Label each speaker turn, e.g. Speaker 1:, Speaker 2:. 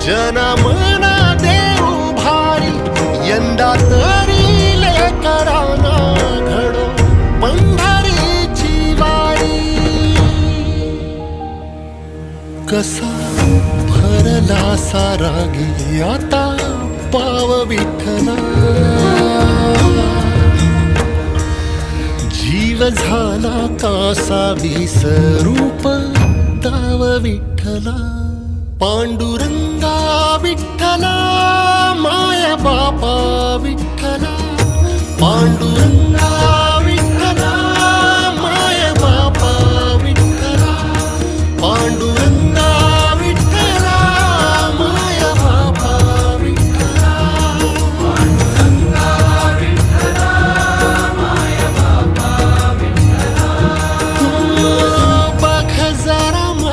Speaker 1: जनमना देऊ भारी यंदा तरी लेकरांना घडो पंढरीची वारी. कसा भरला सारा गे आता पाव विठ्ठला, जीव झाला कासा विसरूप ताव विठ्ठला. पांडुरंगा विठ्ठला माया बापा विठ्ठला, पांडुरंगा विठ्ठला माया बापा विठ्ठला, पांडुरंगा